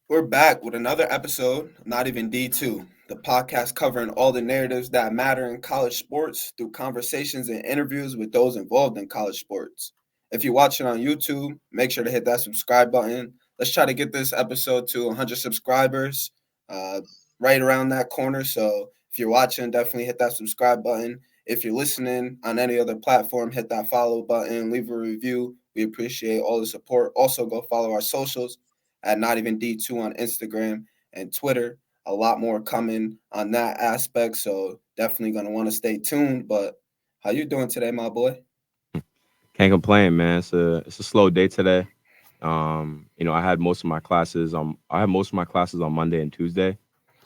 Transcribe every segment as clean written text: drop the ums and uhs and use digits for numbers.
We're back with another episode, Not Even D2, the podcast covering all the narratives that matter in college sports through conversations and interviews with those involved in college sports. If you're watching on YouTube, make sure to hit that subscribe button. Let's try to get this episode to 100 subscribers, uh, right around that corner. So if you're watching, definitely hit that subscribe button. If you're listening on any other platform, hit that follow button, leave a review. We appreciate all the support. Also, go follow our socials at Not Even D2 on Instagram and Twitter. A lot more coming on that aspect, so definitely gonna want to stay tuned. But how you doing today, my boy? Can't complain, man. It's a slow day today. I had most of my classes on Monday and Tuesday.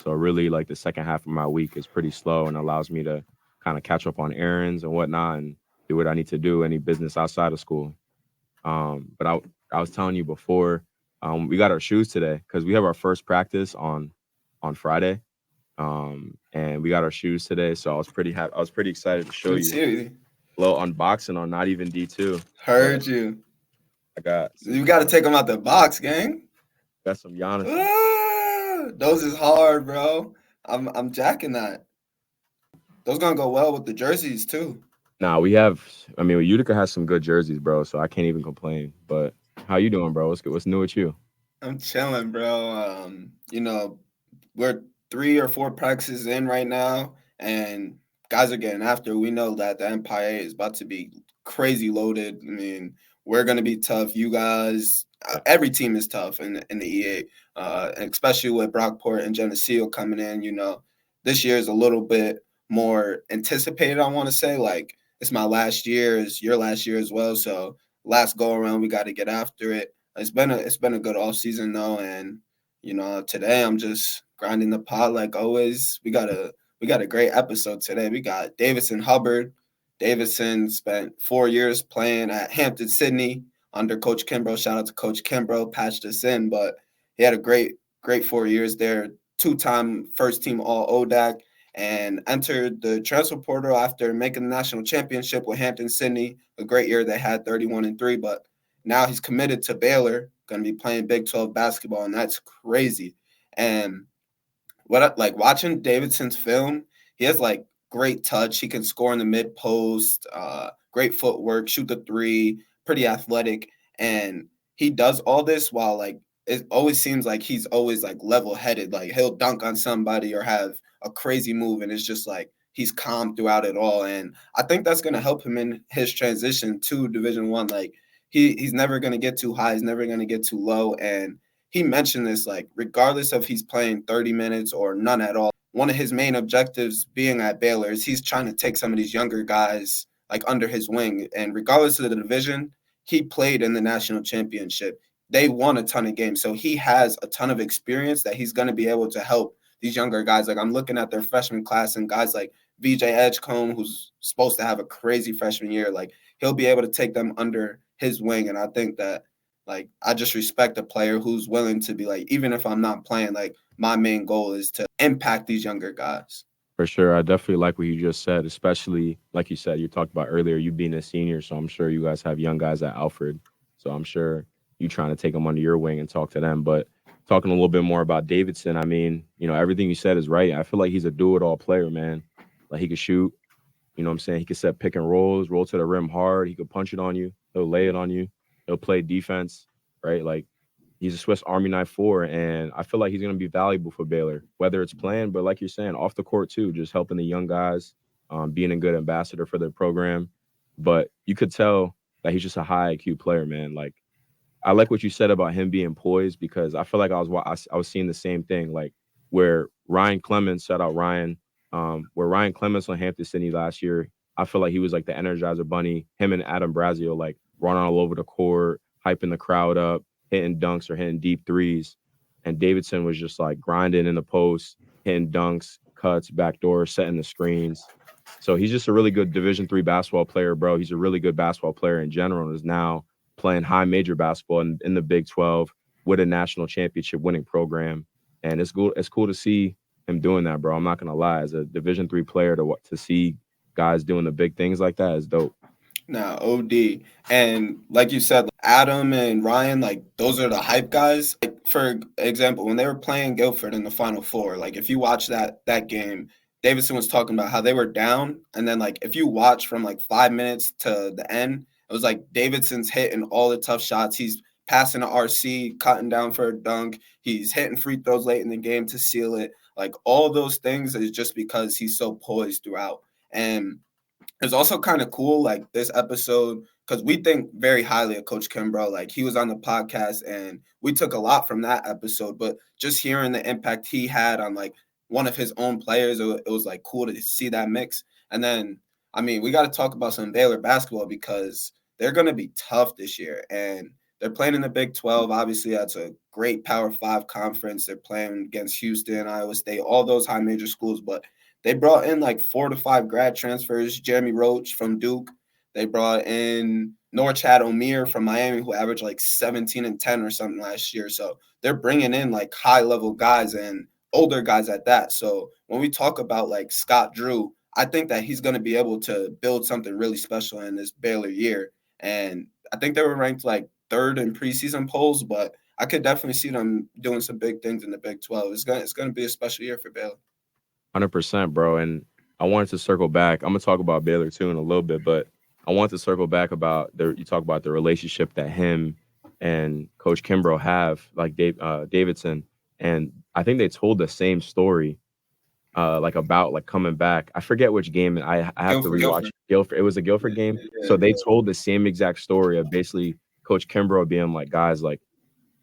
So really like the second half of my week is pretty slow and allows me to kind of catch up on errands and whatnot and do what I need to do, any business outside of school. But I was telling you before, we got our shoes today because we have our first practice on Friday. And we got our shoes today. So I was pretty excited to show Dude, you seriously, a little unboxing on Not Even D2. But heard you. I got You got to take them out the box, gang. some Giannis's. Those is hard, bro. I'm jacking that. Those gonna go well with the jerseys too. Nah, I mean, Utica has some good jerseys, bro. So I can't even complain. But how you doing, bro? What's good? What's new with you? I'm chilling, bro. We're 3 or 4 practices in right now, and guys are getting after. We know that the Empire is about to be crazy loaded. I mean, we're gonna be tough. You guys, every team is tough in the EA, and especially with Brockport and Geneseo coming in. This year is a little bit more anticipated. I want to say, like, it's my last year, it's your last year as well. So last go around, we got to get after it. It's been a good off season though, and today I'm just grinding the pot like always. We got a great episode today. We got Davidson Hubbard. Davidson spent 4 years playing at Hampden Sydney under Coach Kimbrough. Shout out to Coach Kimbrough, patched us in, but he had a great 4 years there. Two-time first team All-ODAC and entered the transfer portal after making the national championship with Hampton Sydney. A great year they had, 31-3, but now he's committed to Baylor, going to be playing Big 12 basketball, and that's crazy. And like watching Davidson's film, he has like great touch. He can score in the mid post, great footwork, shoot the three, pretty athletic, and he does all this while like it always seems like he's always like level headed. Like he'll dunk on somebody or have a crazy move, and it's just like he's calm throughout it all. And I think that's going to help him in his transition to Division One. Like he's never going to get too high, he's never going to get too low, and he mentioned this, like, regardless of he's playing 30 minutes or none at all, one of his main objectives being at Baylor is he's trying to take some of these younger guys like under his wing. And regardless of the division, he played in the national championship. They won a ton of games. So he has a ton of experience that he's going to be able to help these younger guys. Like I'm looking at their freshman class and guys like VJ Edgecombe, who's supposed to have a crazy freshman year, like he'll be able to take them under his wing. And I think that like I just respect a player who's willing to be like, even if I'm not playing, like my main goal is to impact these younger guys. For sure. I definitely like what you just said, especially like you said, you talked about earlier, you being a senior. So I'm sure you guys have young guys at Alfred. So I'm sure you trying to take them under your wing and talk to them. But talking a little bit more about Davidson, I mean, everything you said is right. I feel like he's a do it all player, man. Like he could shoot, what I'm saying? He could set pick and rolls, roll to the rim hard. He could punch it on you. He'll lay it on you. He'll play defense, right? Like he's a Swiss Army knife four, and I feel like he's going to be valuable for Baylor, whether it's playing, but like you're saying, off the court too, just helping the young guys, being a good ambassador for the program. But you could tell that he's just a high IQ player, man. Like I like what you said about him being poised because I feel like I was seeing the same thing, like where Ryan Clements, shout out Ryan, where Ryan Clements on Hampton Sydney last year, I feel like he was like the Energizer Bunny. Him and Adam Brazio like running all over the court, hyping the crowd up, hitting dunks or hitting deep threes. And Davidson was just like grinding in the post, hitting dunks, cuts, backdoor, setting the screens. So he's just a really good Division III basketball player, bro. He's a really good basketball player in general and is now playing high major basketball in the Big 12 with a national championship winning program. And it's cool to see him doing that, bro. I'm not gonna lie. As a Division III player, to see guys doing the big things like that is dope. Now, OD. And like you said, Adam and Ryan, like those are the hype guys. Like for example, when they were playing Guilford in the Final Four, like if you watch that game, Davidson was talking about how they were down, and then like if you watch from like 5 minutes to the end, it was like Davidson's hitting all the tough shots. He's passing to RC, cutting down for a dunk. He's hitting free throws late in the game to seal it. Like all those things is just because he's so poised throughout. And it's also kind of cool, like this episode, because we think very highly of Coach Kimbrough. Like he was on the podcast, and we took a lot from that episode. But just hearing the impact he had on like one of his own players, it was like cool to see that mix. And then, I mean, we got to talk about some Baylor basketball because they're going to be tough this year, and they're playing in the Big 12. Obviously, that's a great Power 5 conference. They're playing against Houston, Iowa State, all those high major schools, but they brought in like 4 to 5 grad transfers. Jeremy Roach from Duke. They brought in Norchad Omier from Miami, who averaged like 17 and 10 or something last year. So they're bringing in like high level guys and older guys at that. So when we talk about like Scott Drew, I think that he's going to be able to build something really special in this Baylor year. And I think they were ranked like third in preseason polls, but I could definitely see them doing some big things in the Big 12. It's gonna be a special year for Baylor. 100%, bro. And I wanted to circle back. I'm gonna talk about Baylor too in a little bit, but I want to circle back about you talk about the relationship that him and Coach Kimbrough have, like Davidson, and I think they told the same story, like about like coming back. I forget which game, and I have to rewatch Guilford. It was a Guilford game, so they told the same exact story of basically Coach Kimbrough being like, guys, like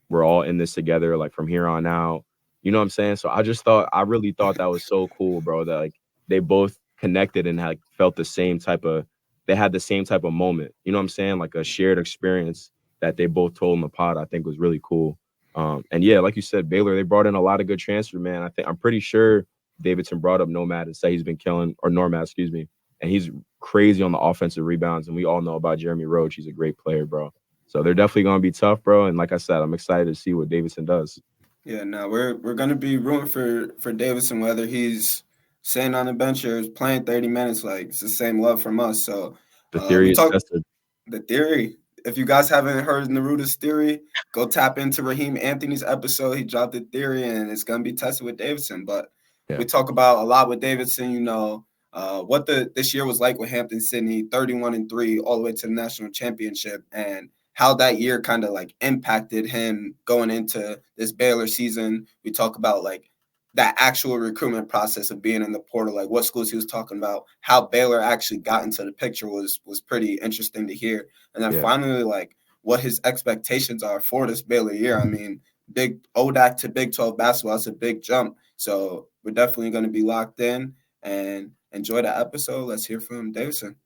we're all in this together, like from here on out. You know what I'm saying? So I really thought that was so cool, bro, that like they both connected and had felt the same type of, they had the same type of moment. You know what I'm saying? Like a shared experience that they both told in the pod, I think was really cool. And yeah, like you said, Baylor, they brought in a lot of good transfer, man. I'm pretty sure Davidson brought up Nomad and said he's been killing, or Normad, excuse me, and he's crazy on the offensive rebounds. And we all know about Jeremy Roach. He's a great player, bro. So they're definitely going to be tough, bro. And like I said, I'm excited to see what Davidson does. Yeah, no, we're gonna be rooting for Davidson, whether he's sitting on the bench or playing 30 minutes. Like it's the same love from us. So The we theory is talk tested. the theory. If you guys haven't heard Naruto's theory, go tap into Raheem Anthony's episode. He dropped the theory, and it's gonna be tested with Davidson. But Yeah. we talk about a lot with Davidson. What this year was like with Hampden Sydney, 31-3, all the way to the national championship, and how that year kind of like impacted him going into this Baylor season. We talk about like that actual recruitment process of being in the portal, like what schools he was talking about, how Baylor actually got into the picture was pretty interesting to hear. And then Yeah. finally, like what his expectations are for this Baylor year. I mean, big ODAC to Big 12 basketball, it's a big jump. So we're definitely going to be locked in and enjoy the episode. Let's hear from Davidson.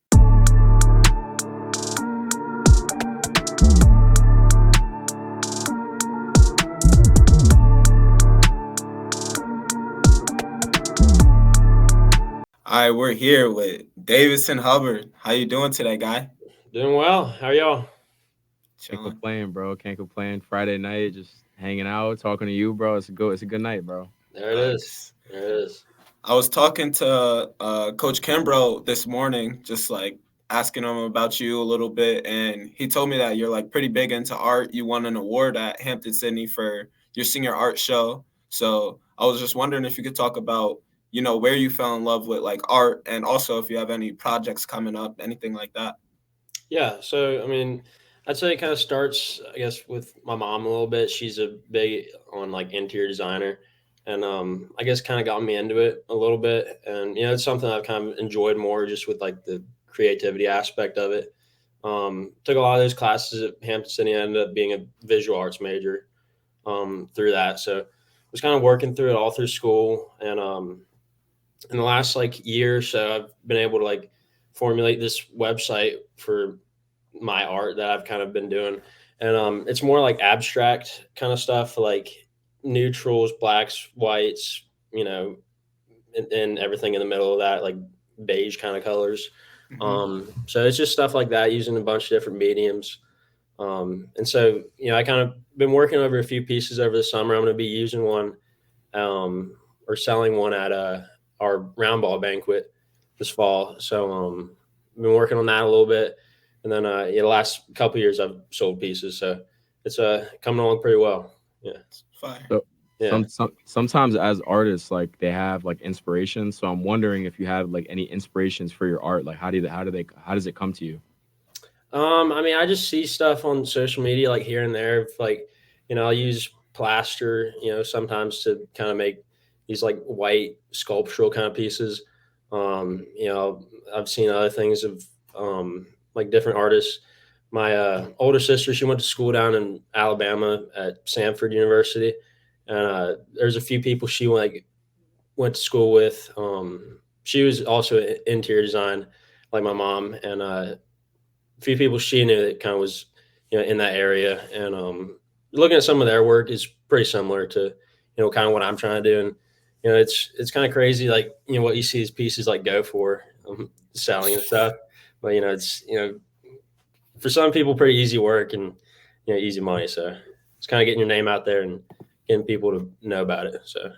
All right, we're here with Davidson Hubbard. How you doing today, guy? Doing well. How are y'all? Can't Chilling. complain, bro. Can't complain. Friday night, just hanging out, talking to you, bro. It's a good night, bro. There it is. Nice. There it is. I was talking to Coach Kimbrough this morning, just like asking him about you a little bit, and he told me that you're like pretty big into art. You won an award at Hampden Sydney for your senior art show. So I was just wondering if you could talk about, where you fell in love with like art, and also if you have any projects coming up, anything like that. Yeah. So, I mean, I'd say it kind of starts, I guess, with my mom a little bit. She's a big on like interior designer, and I guess kind of got me into it a little bit. And it's something I've kind of enjoyed more, just with like the creativity aspect of it. Took a lot of those classes at Hampton Sydney. I ended up being a visual arts major through that. So, was kind of working through it all through school, and in the last like year or so, I've been able to like formulate this website for my art that I've kind of been doing. And it's more like abstract kind of stuff, like neutrals, blacks, whites, and everything in the middle of that, like beige kind of colors. So it's just stuff like that using a bunch of different mediums. And so, I kind of been working over a few pieces over the summer. I'm going to be using one or selling one at our round ball banquet this fall. So been working on that a little bit. And then the last couple of years I've sold pieces, so it's coming along pretty well. Yeah, Fire. So yeah. sometimes as artists, like they have like inspiration. So I'm wondering if you have like any inspirations for your art. Like how does it come to you? I mean, I just see stuff on social media like here and there. Like, I'll use plaster, sometimes to kind of make these like white sculptural kind of pieces. I've seen other things of like different artists. My older sister, she went to school down in Alabama at Samford University, and there's a few people she went to school with. She was also in interior design, like my mom, and a few people she knew that kind of was in that area, and looking at some of their work is pretty similar to kind of what I'm trying to do. And it's kind of crazy, like what you see these pieces like go for, selling and stuff, but it's for some people pretty easy work and easy money, so it's kind of getting your name out there and getting people to know about it. So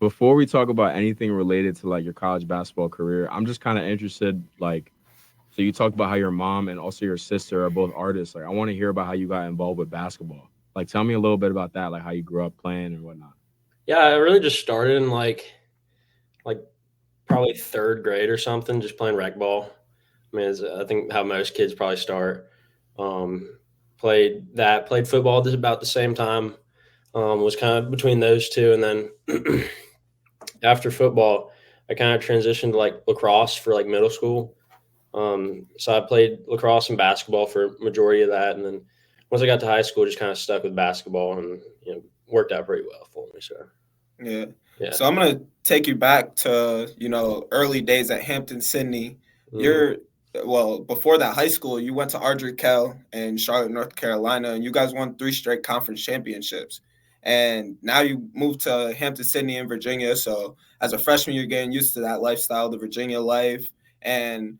Before we talk about anything related to like your college basketball career, I'm just kind of interested, like, so you talked about how your mom and also your sister are both artists. Like, I want to hear about how you got involved with basketball. Like, tell me a little bit about that, like how you grew up playing and whatnot. yeah, I really just started in like probably third grade or something, just playing rec ball. I mean, I think how most kids probably start. Um, played football just about the same time. Was kind of between those two, and then after football, I kind of transitioned to like lacrosse for like middle school. So I played lacrosse and basketball for majority of that, and then once I got to high school, just kind of stuck with basketball, and worked out pretty well for me. So Yeah. yeah. So I'm gonna take you back to early days at Hampden Sydney. Mhm. You're well before that high school. You went to Ardrey Kell in Charlotte, North Carolina, and you guys won 3 straight conference championships. And now you moved to Hampden Sydney in Virginia. So as a freshman, you're getting used to that lifestyle, the Virginia life, and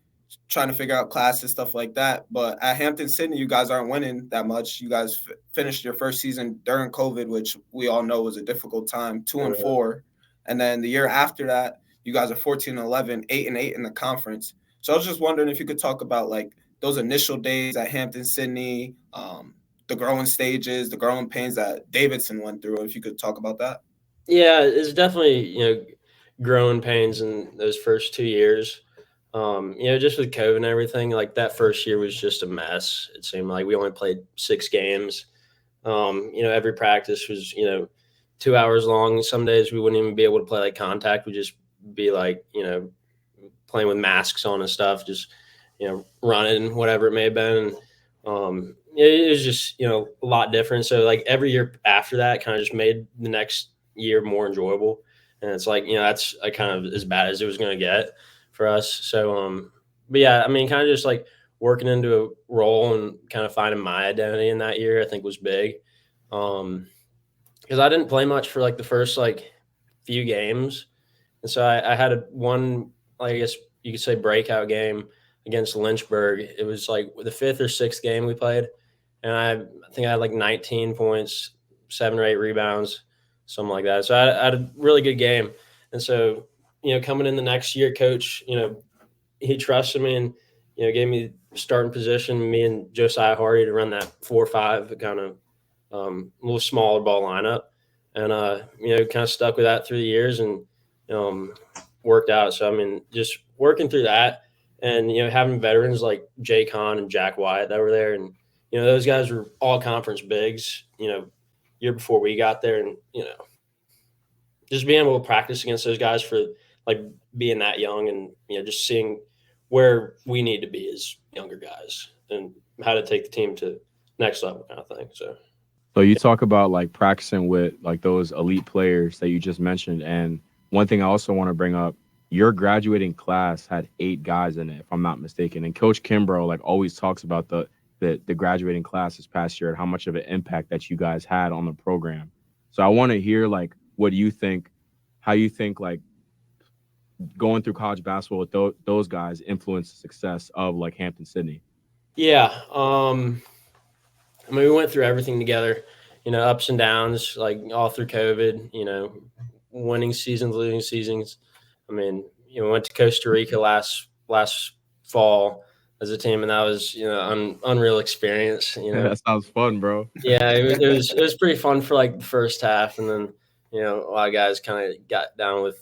trying to figure out classes, stuff like that. But at Hampden Sydney, you guys aren't winning that much. You guys finished your first season during COVID, which we all know was a difficult time, 2-4. And then the year after that, you guys are 14-11, 8-8 in the conference. So I was just wondering if you could talk about like those initial days at Hampden Sydney, the growing stages, the growing pains that Davidson went through. If you could talk about that. Yeah, it's definitely growing pains in those first 2 years. Just with COVID and everything, like that first year was just a mess. It seemed like we only played 6 games. Every practice was 2 hours long. Some days we wouldn't even be able to play like contact. We'd just be like playing with masks on and stuff, just running, whatever it may have been. And, it was just a lot different. So like every year after that, kind of just made the next year more enjoyable. And it's like that's kind of as bad as it was going to get for us. So but yeah, I mean, kind of just like working into a role and kind of finding my identity in that year, I think was big. Because I didn't play much for like the first like few games, and so I had one, like, I guess you could say, breakout game against Lynchburg. It was like the fifth or sixth game we played, and I think I had like 19 points, 7 or 8 rebounds, something like that. So I had a really good game, and so coming in the next year, coach, he trusted me and gave me starting position, me and Josiah Hardy, to run that 4-5 kind of a little smaller ball lineup, and kind of stuck with that through the years and worked out. So I mean, just working through that, and having veterans like Jay Kahn and Jack Wyatt that were there, and those guys were all conference bigs. Year before we got there, and just being able to practice against those guys for like being that young, and just seeing where we need to be as younger guys and how to take the team to next level kind of thing. So you talk about like practicing with like those elite players that you just mentioned. And one thing I also want to bring up, your graduating class had 8 guys in it, if I'm not mistaken. And Coach Kimbrough like always talks about the graduating class this past year and how much of an impact that you guys had on the program. So I want to hear like what you think, how you think like going through college basketball with those guys influenced the success of like Hampden Sydney. Yeah. I mean, we went through everything together, ups and downs, like all through COVID, winning seasons, losing seasons. I mean, we went to Costa Rica last fall. as a team, and that was unreal experience. That sounds fun, bro. Yeah, it was pretty fun for like the first half, and then a lot of guys kind of got down with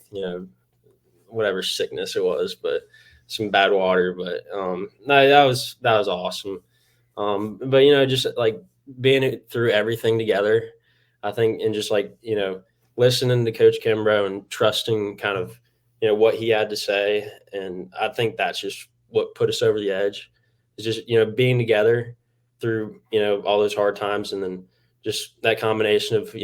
whatever sickness it was, but some bad water. But no, that was awesome. But just like being through everything together, I think, and just like listening to Coach Kimbrough and trusting kind of what he had to say, and I think that's just what put us over the edge. Is just being together through all those hard times, and then just that combination of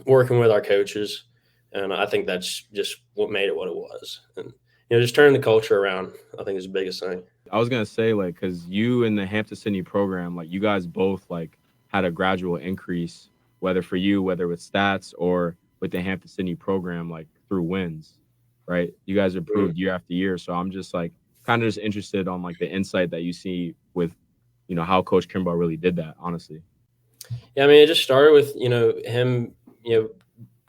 working with our coaches, and I think that's just what made it what it was, and just turning the culture around, I think, is the biggest thing. I was gonna say, like, because you in the Hampton Sydney program, like, you guys both like had a gradual increase, whether for you, whether with stats or with the Hampton Sydney program, like through wins, right? You guys improved year after year. So I'm just like kind of just interested on like the insight that you see with, how Coach Kimbrough really did that, honestly. Yeah, I mean, it just started with him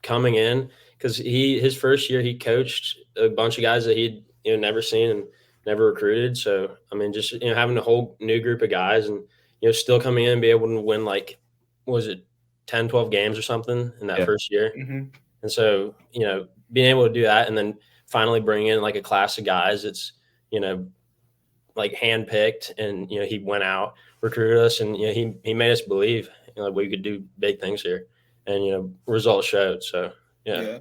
coming in, because his first year he coached a bunch of guys that he'd never seen and never recruited. So I mean, just having a whole new group of guys, and still coming in and be able to win, like, what was it, 10, 12 games or something in that first year. Mm-hmm. And so being able to do that, and then finally bring in like a class of guys that's like handpicked, and he went out, recruited us, and he made us believe like we could do big things here, and results showed. So yeah.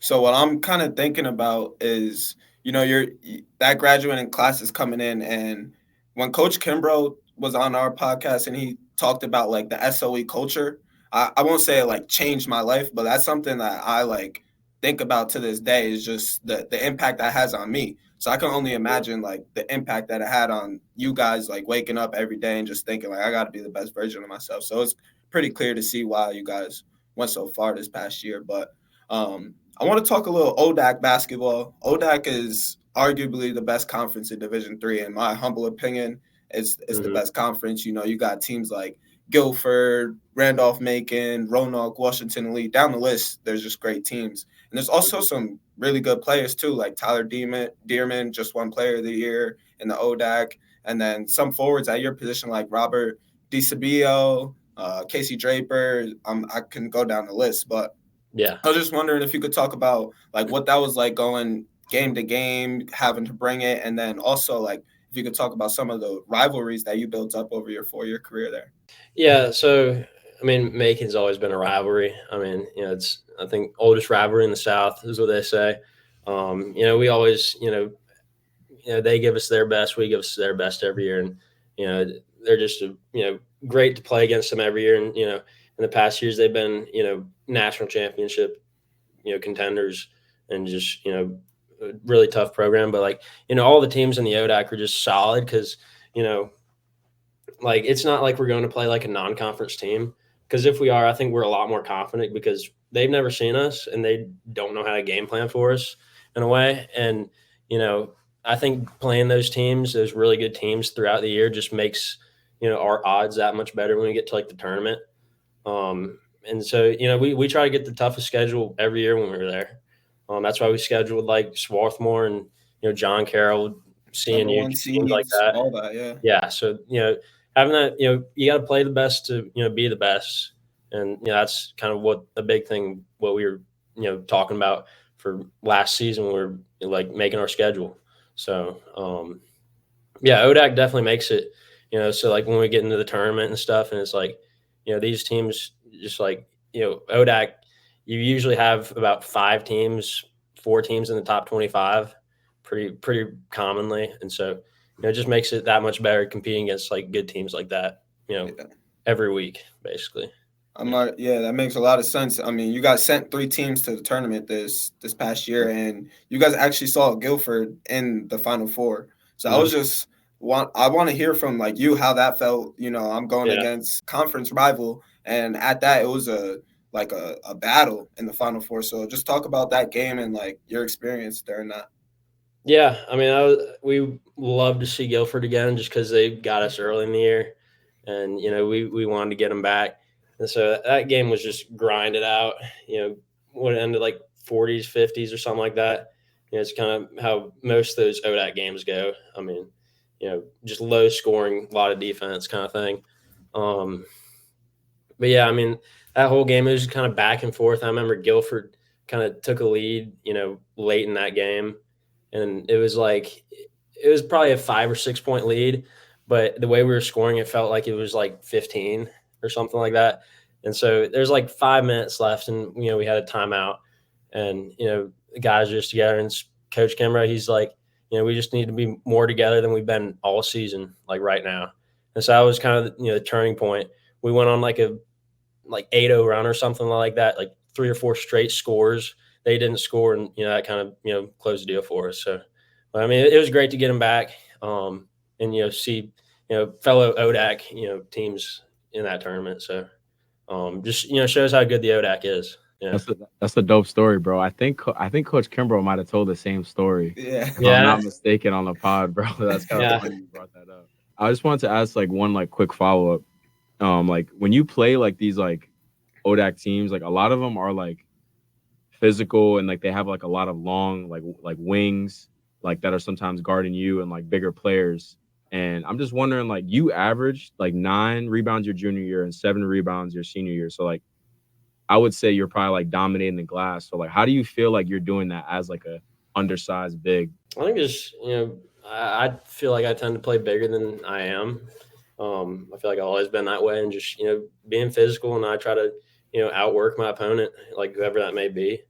So what I'm kind of thinking about is that graduating class is coming in, and when Coach Kimbrough was on our podcast and he talked about like the SOE culture, I won't say it like changed my life, but that's something that I like think about to this day, is just the impact that has on me. So I can only imagine like the impact that it had on you guys, like waking up every day and just thinking like, I got to be the best version of myself. So it's pretty clear to see why you guys went so far this past year. But I want to talk a little ODAC basketball. ODAC is arguably the best conference in Division III, in my humble opinion. It's the best conference. You got teams like Guilford, Randolph-Macon, Roanoke, Washington Elite. Down the list, there's just great teams. And there's also some really good players too, like Tyler Dearman, just won Player of the Year in the ODAC. And then some forwards at your position like Robert DeCibio, Casey Draper. I can go down the list, but yeah, I was just wondering if you could talk about like what that was like going game to game, having to bring it, and then also like if you could talk about some of the rivalries that you built up over your 4-year career there. Yeah, so I mean, Macon's always been a rivalry. I mean, it's, I think, oldest rivalry in the South is what they say. We always, they give us their best, we give us their best every year, and they're just great to play against them every year. And in the past years, they've been national championship contenders, and just a really tough program. But like all the teams in the ODAC are just solid, because like it's not like we're going to play like a non-conference team, because if we are, I think we're a lot more confident, because they've never seen us and they don't know how to game plan for us in a way. And I think playing those teams, those really good teams throughout the year, just makes our odds that much better when we get to like the tournament. And so we try to get the toughest schedule every year when we were there. That's why we scheduled like Swarthmore and John Carroll, CNU, teams like that. All that, yeah. So having that, you got to play the best to be the best, and that's kind of what the big thing, what we were talking about for last season. We're like making our schedule. So ODAC definitely makes it. So like when we get into the tournament and stuff, and it's like these teams, just like ODAC, you usually have about 4 teams in the top 25 pretty commonly, and so it just makes it that much better competing against like good teams like that every week, basically. That makes a lot of sense. I mean, you guys sent 3 teams to the tournament this past year, and you guys actually saw Guilford in the Final Four. So I was just I want to hear from like you how that felt. I'm going against conference rival, and at that it was a battle in the Final Four. So just talk about that game and like your experience during that. Yeah, I mean, we love to see Guilford again, just because they got us early in the year, and we wanted to get them back. And so that game was just grinded out. What ended like 40s, 50s, or something like that. It's kind of how most of those ODAC games go. I mean, just low scoring, a lot of defense kind of thing. But yeah, I mean, that whole game, it was kind of back and forth. I remember Guilford kind of took a lead, late in that game. And it was probably a 5 or 6 point lead, but the way we were scoring, it felt like it was like 15 or something like that. And so there's like 5 minutes left, and we had a timeout, and the guys are just together. And Coach Kimbrough, he's like, we just need to be more together than we've been all season, like right now. And so that was kind of the turning point. We went on like a 8-0 run or something like that, like 3 or 4 straight scores. They didn't score, and that kind of closed the deal for us. So, I mean, it was great to get them back, and see fellow ODAC teams in that tournament. So, just shows how good the ODAC is. Yeah, that's a dope story, bro. I think Coach Kimbrough might have told the same story. Yeah, if I'm not mistaken, on the pod, bro. That's kind of funny you brought that up. I just wanted to ask like one quick follow up. Like when you play like these like ODAC teams, like a lot of them are like physical, and like they have like a lot of long like wings like that are sometimes guarding you, and like bigger players. And I'm just wondering, like, you averaged like 9 rebounds your junior year and 7 rebounds your senior year. So like I would say you're probably like dominating the glass. So like how do you feel like you're doing that as like a undersized big? I think it's I feel like I tend to play bigger than I am. I feel like I've always been that way, and just being physical, and I try to outwork my opponent, like whoever that may be.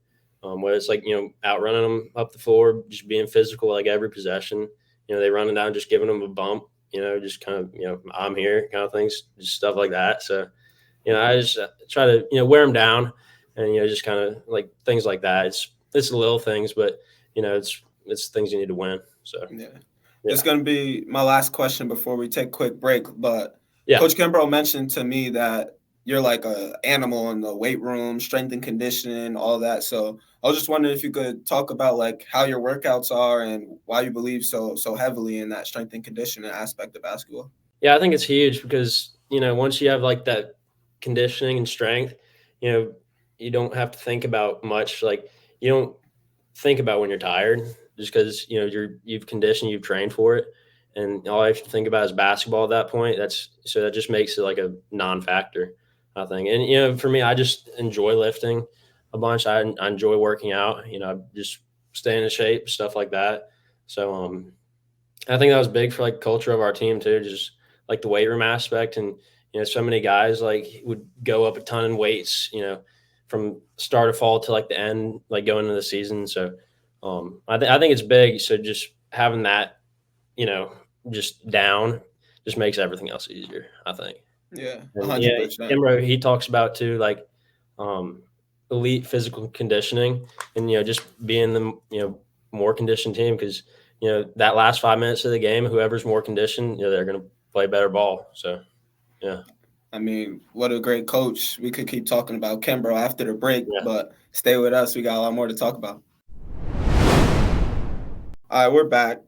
Whether it's like outrunning them up the floor, just being physical like every possession. They running down, just giving them a bump. Just kind of I'm here kind of things, just stuff like that. So I just try to wear them down, and just kind of like things like that. It's little things, but it's things you need to win. So yeah. It's going to be my last question before we take a quick break. But yeah. Coach Kimbrough mentioned to me that you're like an animal in the weight room, strength and conditioning, all that. So I was just wondering if you could talk about like how your workouts are and why you believe so heavily in that strength and conditioning aspect of basketball. Yeah, I think it's huge because, once you have like that conditioning and strength, you don't have to think about much. Like you don't think about when you're tired, just because you've conditioned, you've trained for it, and all I have to think about is basketball at that point. That just makes it like a non-factor, I think. And for me, I just enjoy lifting a bunch. I enjoy working out. Just staying in shape, stuff like that. So I think that was big for like culture of our team too, just like the weight room aspect. And so many guys like would go up a ton in weights, from start of fall to like the end, like going into the season. So I think it's big. So just having that, just down, just makes everything else easier, I think. Yeah, And, 100%. Kimbrough, he talks about too, like elite physical conditioning, and just being the more conditioned team, because that last 5 minutes of the game, whoever's more conditioned, they're going to play better ball. So yeah. I mean, what a great coach. We could keep talking about Kimbrough after the break, but stay with us. We got a lot more to talk about. All right, we're back.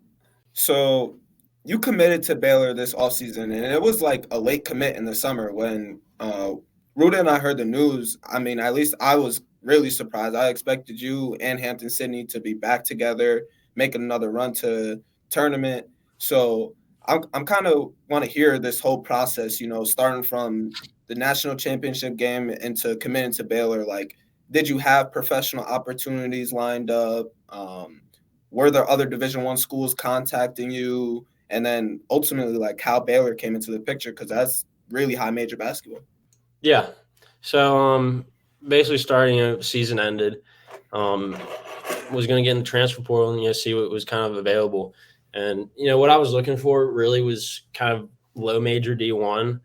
So you committed to Baylor this offseason, and it was like a late commit in the summer when Ruda and I heard the news. I mean, at least I was really surprised. I expected you and Hampden Sydney to be back together, making another run to tournament. So I'm kind of want to hear this whole process, starting from the national championship game into committing to Baylor. Like, did you have professional opportunities lined up? Were there other Division I schools contacting you? And then ultimately, like how Baylor came into the picture, because that's really high major basketball. Yeah. So basically starting season ended, was going to get in the transfer portal and see what was kind of available. And what I was looking for really was kind of low major D1,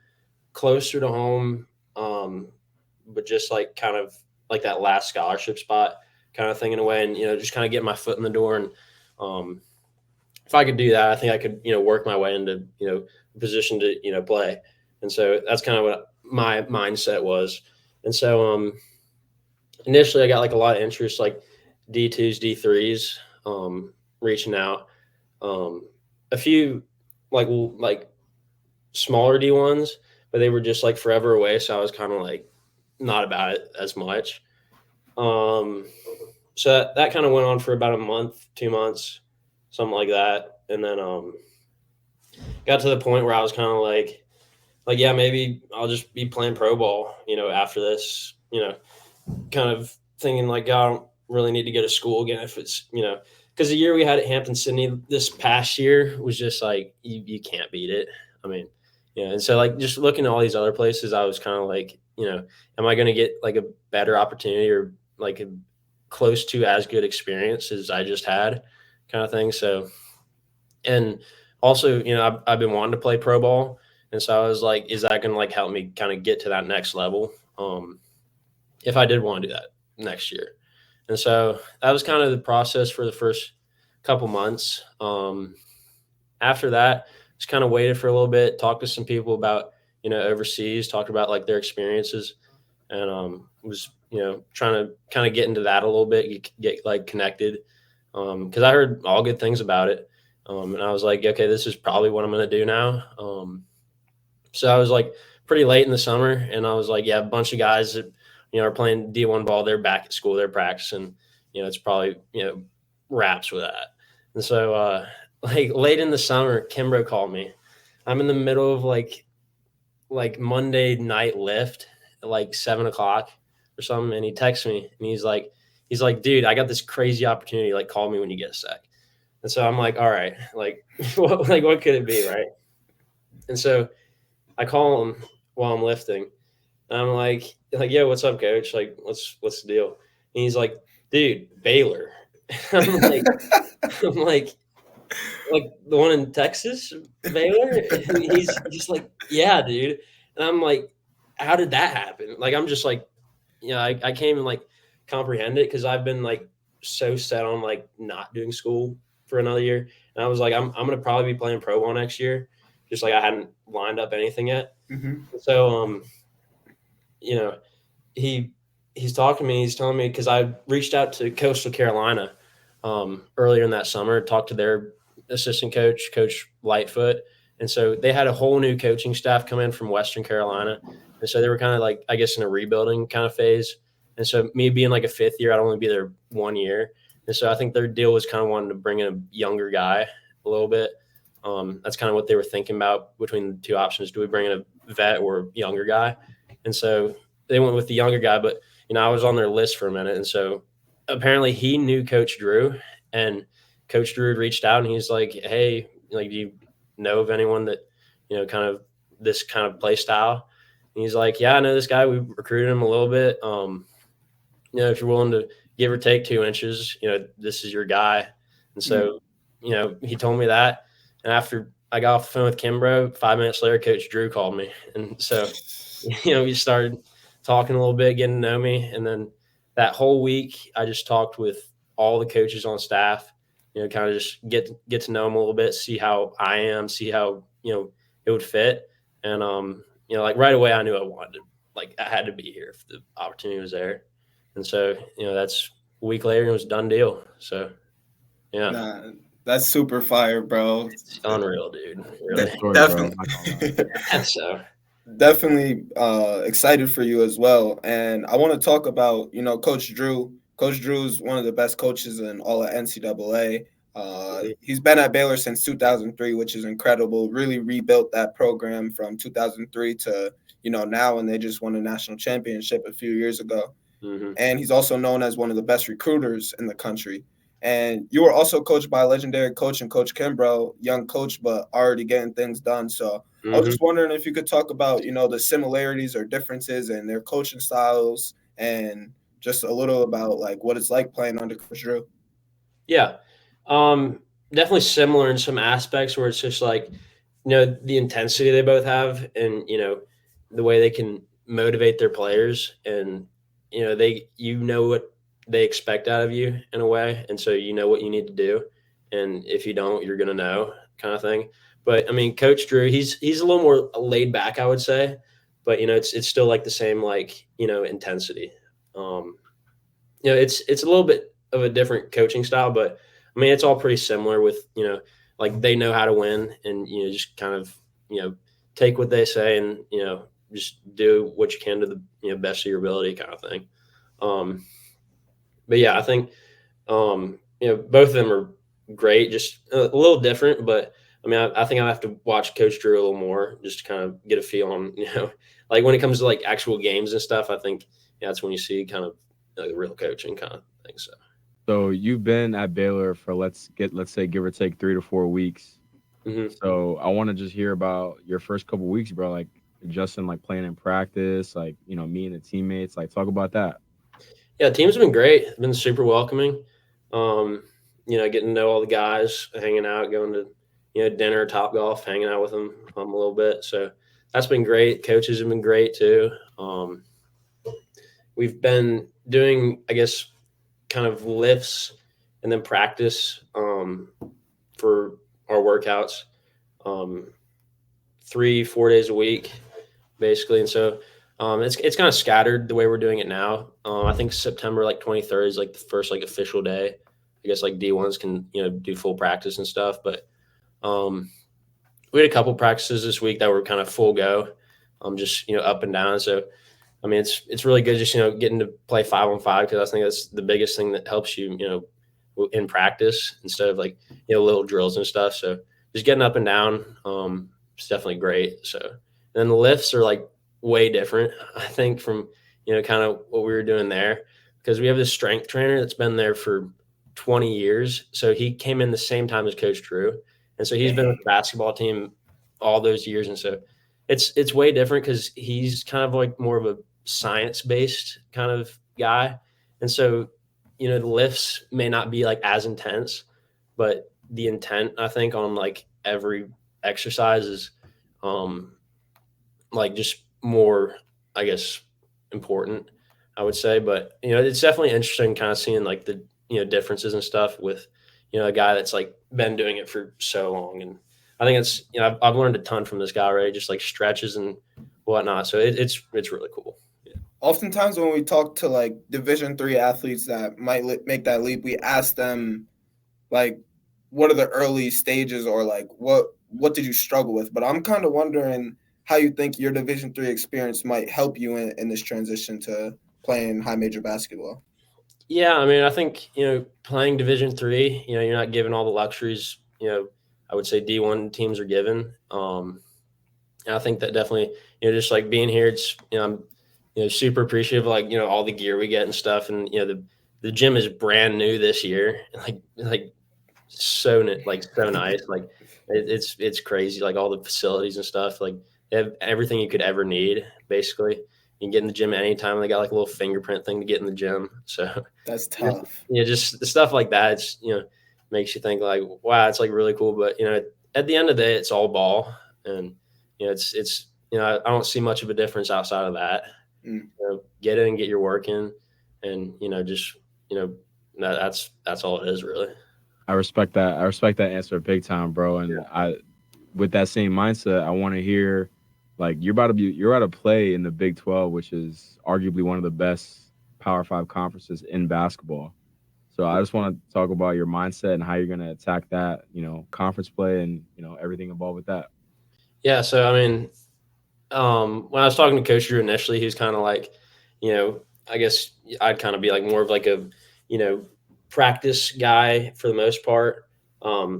closer to home, but just like kind of like that last scholarship spot kind of thing in a way, and just kind of get my foot in the door. And if I could do that, I think I could work my way into a position to play. And so that's kind of what my mindset was. And so initially I got like a lot of interest, like D2s, D3s, reaching out. A few like smaller D1s, but they were just like forever away. So I was kind of like not about it as much. So that kind of went on for about a month, 2 months, something like that. And then got to the point where I was kind of like, yeah, maybe I'll just be playing pro ball, after this, kind of thinking like, God, I don't really need to go to school again if it's, because the year we had at Hampden Sydney this past year was just like, you can't beat it. I mean, and so like just looking at all these other places, I was kind of like, am I going to get like a better opportunity or like a close to as good experience as I just had kind of thing. So, and also, I've been wanting to play pro ball. And so I was like, is that going to like help me kind of get to that next level? If I did want to do that next year. And so that was kind of the process for the first couple months. After that, just kind of waited for a little bit, talked to some people about, overseas, talked about like their experiences, and was, trying to kind of get into that a little bit, get like connected, because I heard all good things about it. And I was like, okay, this is probably what I'm going to do now. So I was like pretty late in the summer, and I was like, yeah, a bunch of guys that, are playing D1 ball. They're back at school. They're practicing. It's probably, wraps with that. And so like late in the summer, Kimbrough called me. I'm in the middle of like Monday night lift at like 7:00 or something. And he texts me and he's like, dude, I got this crazy opportunity. Like, call me when you get a sec. And so I'm like, all right, like, what could it be? Right. And so I call him while I'm lifting. And I'm like, yeah, what's up, coach? Like, what's the deal? And he's like, dude, Baylor. I'm like, like the one in Texas, Baylor? And he's just like, yeah, dude. And I'm like, how did that happen? Like, I'm just like, I can't even like comprehend it because I've been like so set on like not doing school for another year. And I was like, I'm gonna probably be playing pro ball next year. Just like I hadn't lined up anything yet. Mm-hmm. So he's talking to me, he's telling me, because I reached out to Coastal Carolina earlier in that summer, talked to their assistant coach, Coach Lightfoot. And so they had a whole new coaching staff come in from Western Carolina. And so they were kind of like, I guess, in a rebuilding kind of phase. And so me being like a fifth year, I'd only be there 1 year. And so I think their deal was kind of wanting to bring in a younger guy a little bit. That's kind of what they were thinking about between the two options. Do we bring in a vet or a younger guy? And so they went with the younger guy, but, I was on their list for a minute. And so apparently he knew Coach Drew, and Coach Drew reached out and he's like, hey, like, do you know of anyone that, kind of this kind of play style? And he's like, yeah, I know this guy. We recruited him a little bit. If you're willing to give or take 2 inches, this is your guy. And so, he told me that. And after I got off the phone with Kimbrough, 5 minutes later, Coach Drew called me. And so, we started talking a little bit, getting to know me. And then that whole week, I just talked with all the coaches on staff, kind of just get to know them a little bit, see how I am, see how, it would fit. And, like right away, I knew I wanted to, like, I had to be here if the opportunity was there. And so, that's a week later, it was a done deal. So, yeah. Nah, that's super fire, bro. It's unreal, dude. Really. Definitely. So. Definitely excited for you as well. And I want to talk about, Coach Drew. Coach Drew is one of the best coaches in all of NCAA. He's been at Baylor since 2003, which is incredible. Really rebuilt that program from 2003 to, now, and they just won a national championship a few years ago. Mm-hmm. And he's also known as one of the best recruiters in the country. And you were also coached by a legendary coach and Coach Kimbrough, young coach, but already getting things done. So I was just wondering if you could talk about, the similarities or differences in their coaching styles and just a little about like what it's like playing under Coach Drew. Yeah. Definitely similar in some aspects where it's just like, the intensity they both have and, the way they can motivate their players and, they, what they expect out of you in a way. And so what you need to do. And if you don't, you're going to know kind of thing. But I mean, Coach Drew, he's a little more laid back, I would say, but it's still like the same, like, intensity. It's a little bit of a different coaching style, but I mean, it's all pretty similar with, like they know how to win and, just kind of, take what they say and, just do what you can to the, best of your ability kind of thing. But yeah, I think, both of them are great, just a little different, but I mean, I think I have to watch Coach Drew a little more just to kind of get a feel on, like when it comes to like actual games and stuff. I think that's when you see kind of like the real coaching kind of thing. So you've been at Baylor for let's say give or take 3 to 4 weeks. So I want to just hear about your first couple weeks, bro. Like adjusting, like playing in practice, like meeting the teammates. Like talk about that. Yeah, team's been great. It's been super welcoming. Getting to know all the guys, hanging out, going to dinner, Top Golf, hanging out with them a little bit. So that's been great. Coaches have been great too. We've been doing, I guess, kind of lifts and then practice for our workouts 3-4 days a week, basically. And so it's kind of scattered the way we're doing it now. I think September 23rd is like the first like official day. I guess like D1s can do full practice and stuff, but we had a couple practices this week that were kind of full go, just up and down. So I mean it's really good just getting to play 5-on-5 because I think that's the biggest thing that helps you in practice instead of like little drills and stuff. So just getting up and down, it's definitely great. So and then the lifts are like way different, I think, from kind of what we were doing there because we have this strength trainer that's been there for 20 years. So he came in the same time as Coach Drew, and so he's been with the basketball team all those years. And so it's way different because he's kind of like more of a science-based kind of guy, and so the lifts may not be like as intense, but the intent I think on like every exercise is like just more, I guess, important, I would say. But it's definitely interesting kind of seeing like the differences and stuff with a guy that's like been doing it for so long. And I think it's I've learned a ton from this guy already, just like stretches and whatnot. So it's really cool. Yeah. Oftentimes when we talk to like Division III athletes that might make that leap, we ask them like, what are the early stages or like what did you struggle with? But I'm kind of wondering how you think your Division III experience might help you in this transition to playing high major basketball. Yeah, I mean, I think playing Division III, you're not given all the luxuries. I would say D1 teams are given. And I think that definitely, just like being here, it's I'm super appreciative of like all the gear we get and stuff, and the gym is brand new this year, like so nice, like it's crazy, like all the facilities and stuff, like they have everything you could ever need basically. You can get in the gym anytime. They got like a little fingerprint thing to get in the gym. So that's tough. Just the stuff like that. It's makes you think like, wow, it's like really cool. But at the end of the day, it's all ball, and it's I don't see much of a difference outside of that. Get in and get your work in, and just that's all it is really. I respect that. I respect that answer big time, bro. And with that same mindset, I want to hear. Like you're about to play in the Big 12, which is arguably one of the best Power 5 conferences in basketball. So I just want to talk about your mindset and how you're going to attack that, conference play and, everything involved with that. Yeah. So, I mean, when I was talking to Coach Drew initially, he was kind of like, I guess I'd kind of be like more of like a, practice guy for the most part,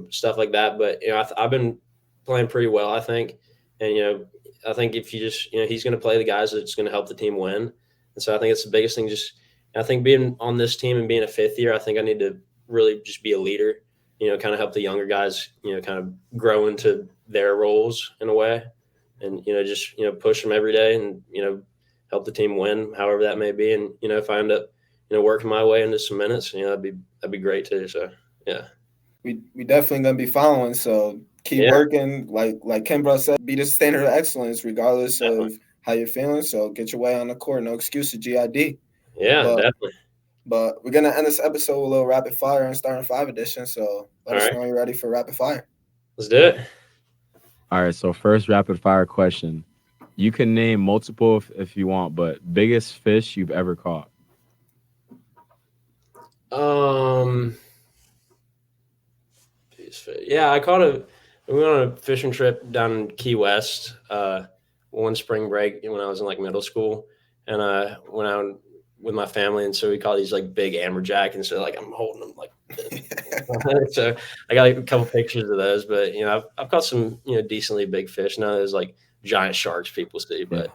stuff like that. But, I've been playing pretty well, I think. And, I think if you just, he's going to play the guys that's going to help the team win. And so I think it's the biggest thing. I think being on this team and being a fifth year, I think I need to really just be a leader, kind of help the younger guys, kind of grow into their roles in a way and, just, push them every day and, help the team win, however that may be. And, if I end up, working my way into some minutes, that'd be great too. So, yeah. We definitely going to be following. So keep working. Like Kimbrough said, be the standard of excellence regardless of how you're feeling. So get your way on the court. No excuses, GID. Yeah, definitely. But we're going to end this episode with a little rapid fire and starting 5 edition. So let us know when you're ready for rapid fire. Let's do it. All right. So first rapid fire question. You can name multiple if you want, but biggest fish you've ever caught. Yeah, we went on a fishing trip down in Key West one spring break when I was in like middle school, and I went out with my family, and so we caught these like big amberjack, and so like I'm holding them like So I got like, a couple pictures of those, but I've caught some decently big fish. None of those like giant sharks people see, but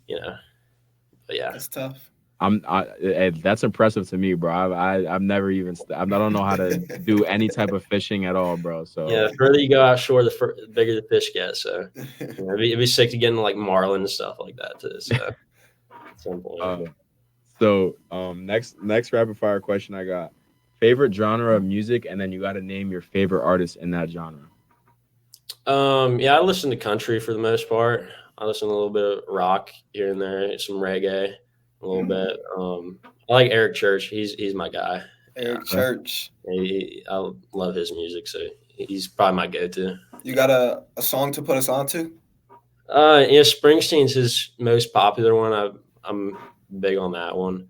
but yeah, That's tough. That's impressive to me, bro. I've never even I don't know how to do any type of fishing at all, bro. So the further you go offshore, the bigger the fish get. So it'd be sick to get into like marlin and stuff like that too. So at some point. Next rapid fire question I got: favorite genre of music, and then you got to name your favorite artist in that genre. I listen to country for the most part. I listen to a little bit of rock here and there, some reggae, a little bit. I like Eric Church. He's my guy. Eric Church. I love his music, so he's probably my go-to. You got a song to put us on to? Springsteen's his most popular one. I'm big on that one.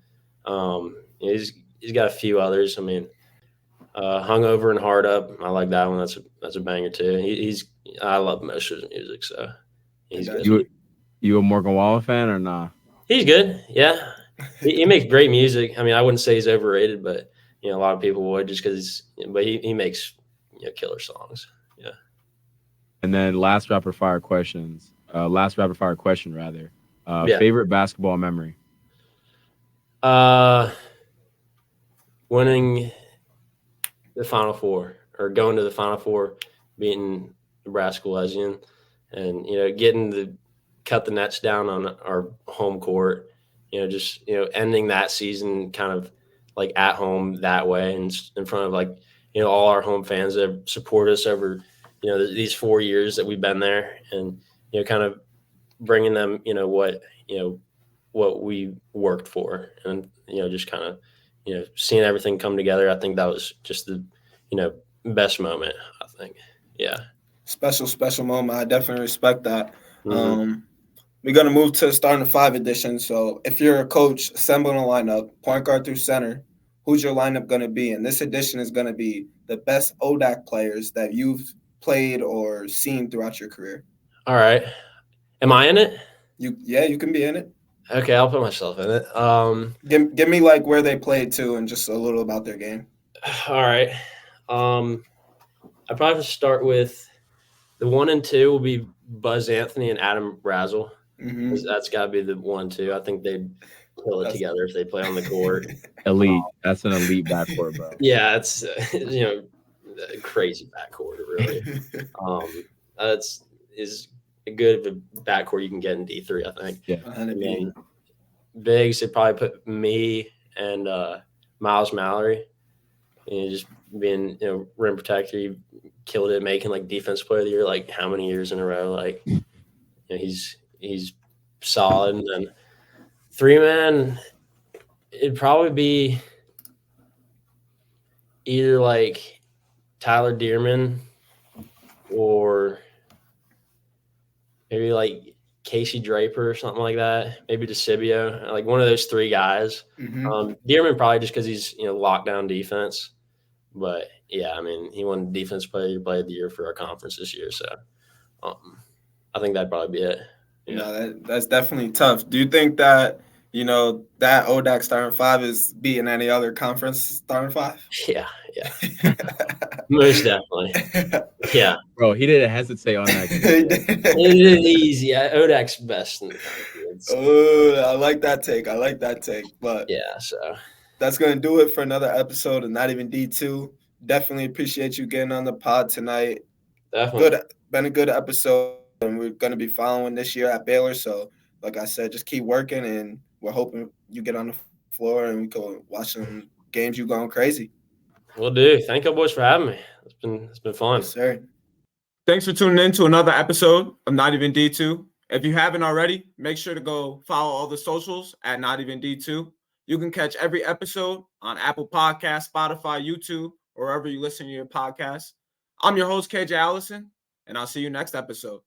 He's got a few others. I mean, Hungover and Hard Up. I like that one. That's a banger too. I love most of his music, so he's good. You a Morgan Wallen fan or not? He's good. Yeah, he makes great music. I mean, I wouldn't say he's overrated, but a lot of people would just because. But he makes killer songs. Yeah. And then last rapid fire question rather. Favorite basketball memory. Winning the Final Four or going to the Final Four, beating Nebraska Wesleyan, and getting to cut the nets down on our home court. Just ending that season kind of like at home that way, and in front of like all our home fans that support us over these 4 years that we've been there, and kind of bringing them what we worked for, and just kind of seeing everything come together. I think that was just the best moment, I think. Yeah. Special moment. I definitely respect that. Mm-hmm. We're going to move to starting the 5 edition. So if you're a coach assembling a lineup, point guard through center, who's your lineup going to be? And this edition is going to be the best ODAC players that you've played or seen throughout your career. All right. Am I in it? You can be in it. Okay, I'll put myself in it. Give me like where they played too, and just a little about their game. All right. I probably start with the 1 and 2 will be Buzz Anthony and Adam Brazel. Mm-hmm. That's got to be the 1-2. I think they'd kill it together if they play on the court. Elite. That's an elite backcourt, bro. Yeah, it's a crazy backcourt, really. That's is good of a backcourt you can get in D3, I think. Yeah. I mean, bigs, they probably put me and Miles Mallory. Just being rim protector, he killed it, making like defense player of the year like how many years in a row. Like he's solid. And then 3-man, it'd probably be either like Tyler Dearman or maybe like Casey Draper or something like that. Maybe DeCibio, like one of those 3 guys. Mm-hmm. Dearman probably just because he's lockdown defense. But yeah, I mean, he won defense player of the year for our conference this year. So I think that'd probably be it. Yeah, that's definitely tough. Do you think that that ODAC starting 5 is beating any other conference starting 5? Yeah. Most definitely. Yeah. Bro, he didn't hesitate on that. It is easy. ODAC's best in the conference. Oh, I like that take. But yeah, so that's going to do it for another episode of Not Even D2. Definitely appreciate you getting on the pod tonight. Definitely. Been a good episode, and we're going to be following this year at Baylor. So, like I said, just keep working, and we're hoping you get on the floor and we can watch some games. You going crazy. Will do. Thank you, boys, for having me. It's been fun. Yes, sir. Thanks for tuning in to another episode of Not Even D2. If you haven't already, make sure to go follow all the socials at Not Even D2. You can catch every episode on Apple Podcasts, Spotify, YouTube, or wherever you listen to your podcasts. I'm your host, KJ Allison, and I'll see you next episode.